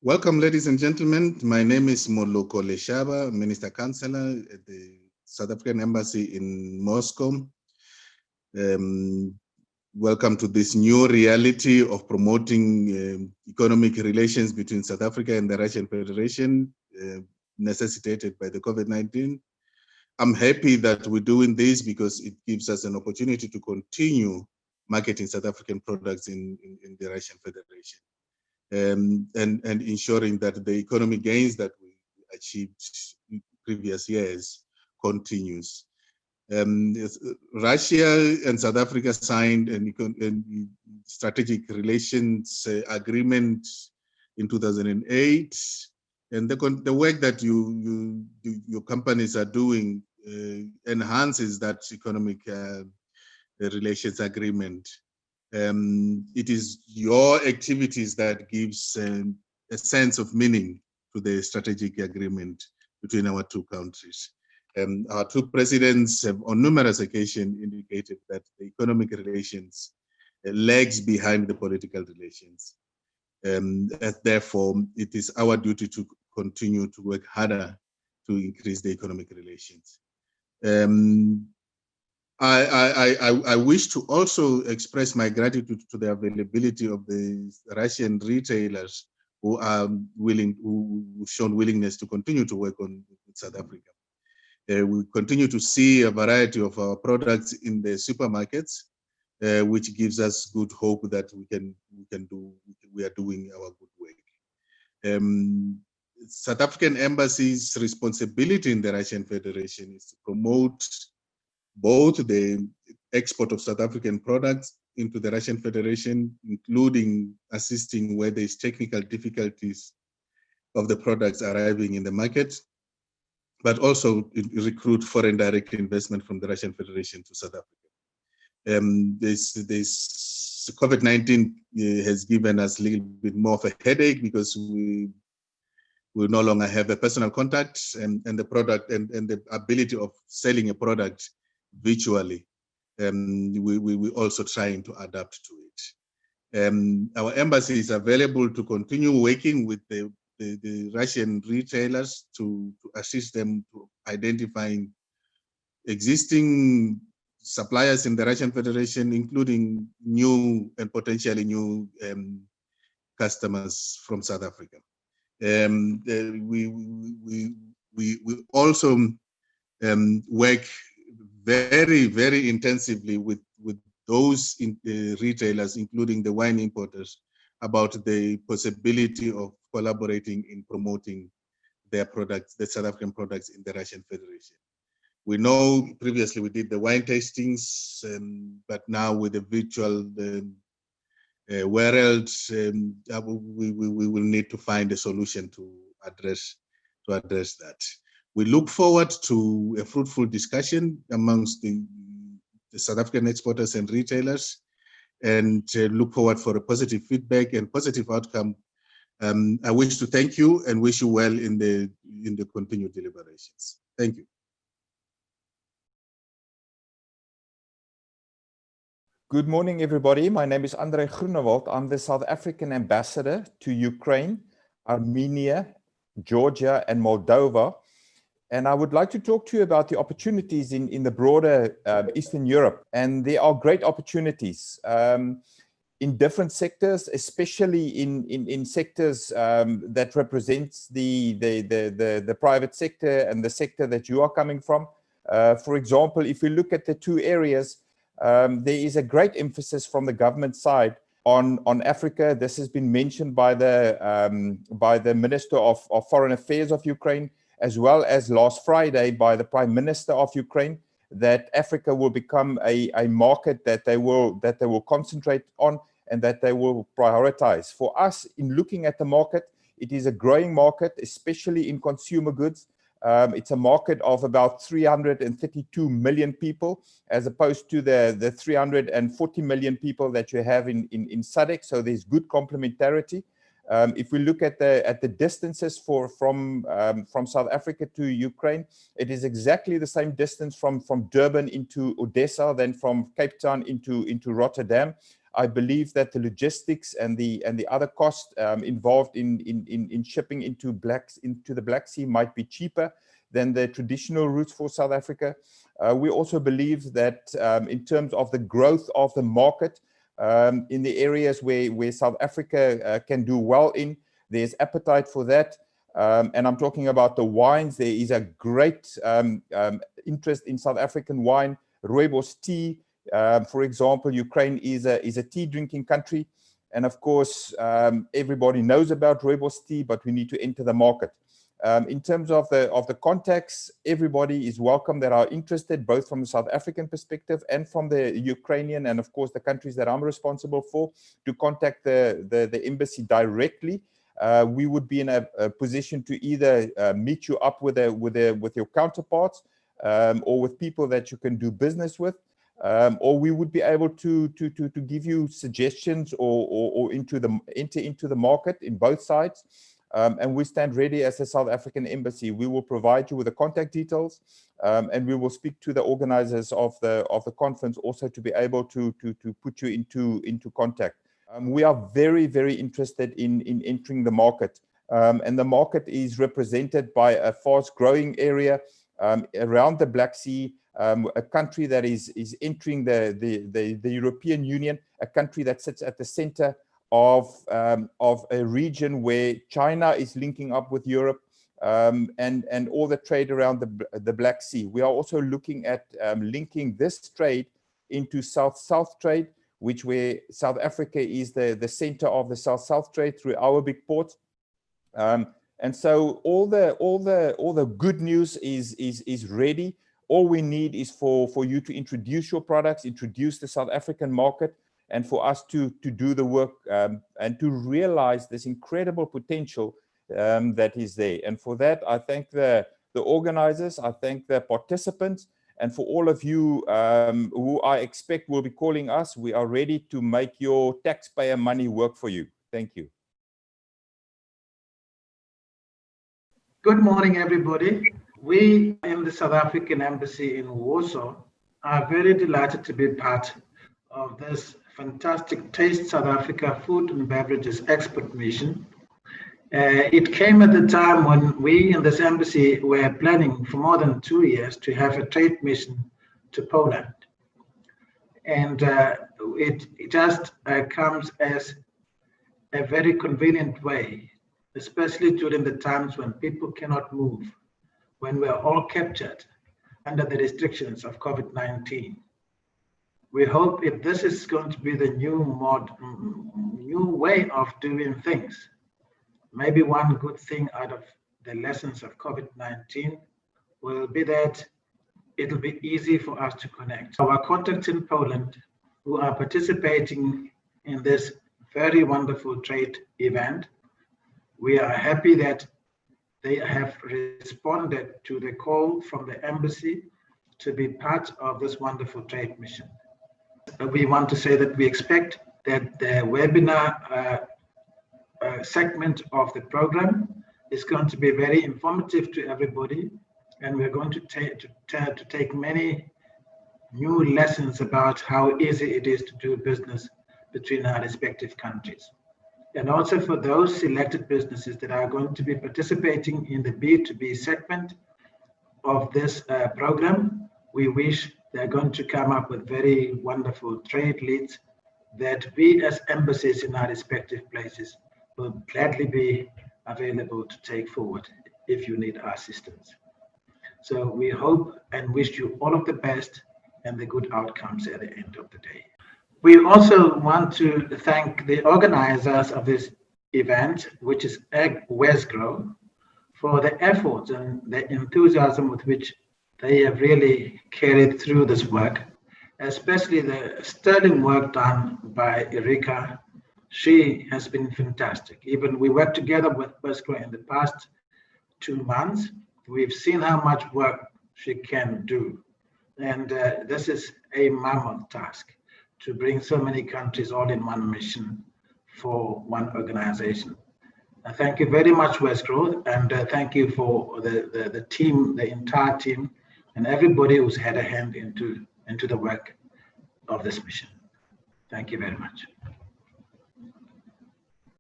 Welcome, ladies and gentlemen. My name is Moloko Leshaba, Minister Counselor at the South African Embassy in Moscow. Welcome to this new reality of promoting economic relations between South Africa and the Russian Federation, necessitated by the COVID-19. I'm happy that we're doing this because it gives us an opportunity to continue marketing South African products in the Russian Federation. And ensuring that the economic gains that we achieved in previous years continues. Russia and South Africa signed a strategic relations agreement in 2008, and the work that your companies are doing enhances that economic relations agreement. It is your activities that gives a sense of meaning to the strategic agreement between our two countries. Our two presidents have on numerous occasions indicated that the economic relations lags behind the political relations. Therefore, it is our duty to continue to work harder to increase the economic relations. I wish to also express my gratitude to the availability of the Russian retailers who are who've shown willingness to continue to work with South Africa. We continue to see a variety of our products in the supermarkets, which gives us good hope that we are doing our good work. South African Embassy's responsibility in the Russian Federation is to promote both the export of South African products into the Russian Federation, including assisting where there is technical difficulties of the products arriving in the market, but also recruit foreign direct investment from the Russian Federation to South Africa. This COVID-19 has given us a little bit more of a headache because we no longer have a personal contact and the product and the ability of selling a product virtually. We also trying to adapt to it. Our embassy is available to continue working with the Russian retailers to assist them to identifying existing suppliers in the Russian Federation, including new and potentially new customers from South Africa. We also work very, very intensively with those retailers, including the wine importers, about the possibility of collaborating in promoting their products, the South African products in the Russian Federation. We know previously we did the wine tastings, but now with the virtual world, we will need to find a solution to address that. We look forward to a fruitful discussion amongst the South African exporters and retailers, and look forward for a positive feedback and positive outcome. I wish to thank you and wish you well in the continued deliberations. Thank you. Good morning, everybody. My name is André Groenewald. I'm the South African ambassador to Ukraine, Armenia, Georgia, and Moldova. And I would like to talk to you about the opportunities in the broader Eastern Europe. And there are great opportunities in different sectors, especially in sectors that represents the private sector and the sector that you are coming from. For example, if we look at the two areas, there is a great emphasis from the government side on Africa. This has been mentioned by the Minister of Foreign Affairs of Ukraine, as well as last Friday by the Prime Minister of Ukraine, that Africa will become a market that they will concentrate on and that they will prioritize. For us, in looking at the market, it is a growing market, especially in consumer goods. It's a market of about 332 million people, as opposed to the 340 million people that you have in SADC. So there's good complementarity. If we look at the distances from South Africa to Ukraine, it is exactly the same distance from Durban into Odessa than from Cape Town into Rotterdam. I believe that the logistics and the other costs involved in shipping into the Black Sea might be cheaper than the traditional routes for South Africa. We also believe that in terms of the growth of the market in the areas where South Africa can do well in, there's appetite for that. And I'm talking about the wines. There is a great interest in South African wine, rooibos tea. For example, Ukraine is a tea drinking country. And of course, everybody knows about rooibos tea, but we need to enter the market. In terms of the contacts, everybody is welcome that are interested, both from the South African perspective and from the Ukrainian, and of course the countries that I'm responsible for, to contact the embassy directly. We would be in a position to either meet you up with your counterparts or with people that you can do business with, or we would be able to give you suggestions or enter into the market in both sides. And we stand ready as the South African Embassy. We will provide you with the contact details, and we will speak to the organizers of the conference also to be able to put you into contact. We are very, very interested in entering the market, and the market is represented by a fast-growing area around the Black Sea, a country that is entering the European Union, a country that sits at the center of a region where China is linking up with Europe, and all the trade around the Black Sea. We are also looking at linking this trade into South-South trade, where South Africa is the center of the South-South trade through our big ports. And so all the good news is ready. All we need is for you to introduce your products, introduce the South African market, and for us to do the work and to realize this incredible potential that is there. And for that, I thank the organizers, I thank the participants, and for all of you who I expect will be calling us, we are ready to make your taxpayer money work for you. Thank you. Good morning, everybody. We in the South African Embassy in Warsaw are very delighted to be part of this fantastic Taste South Africa Food and Beverages Export Mission. It came at the time when we in this embassy were planning for more than 2 years to have a trade mission to Poland. And it just comes as a very convenient way, especially during the times when people cannot move, when we're all captured under the restrictions of COVID-19. We hope if this is going to be the new way of doing things, maybe one good thing out of the lessons of COVID-19 will be that it'll be easy for us to connect. Our contacts in Poland who are participating in this very wonderful trade event, we are happy that they have responded to the call from the embassy to be part of this wonderful trade mission. We want to say that we expect that the webinar segment of the program is going to be very informative to everybody, and we're going to take many new lessons about how easy it is to do business between our respective countries. And also for those selected businesses that are going to be participating in the B2B segment of this program, we wish they're going to come up with very wonderful trade leads that we as embassies in our respective places will gladly be available to take forward if you need our assistance. So we hope and wish you all of the best and the good outcomes at the end of the day. We also want to thank the organizers of this event, which is Wesgrow, for the efforts and the enthusiasm with which they have really carried through this work, especially the sterling work done by Erika. She has been fantastic. Even we worked together with Wesgrow in the past 2 months. We've seen how much work she can do. And this is a mammoth task to bring so many countries all in one mission for one organization. Thank you very much, Wesgrow, and thank you for the team, the entire team, and everybody who's had a hand into the work of this mission. Thank you very much.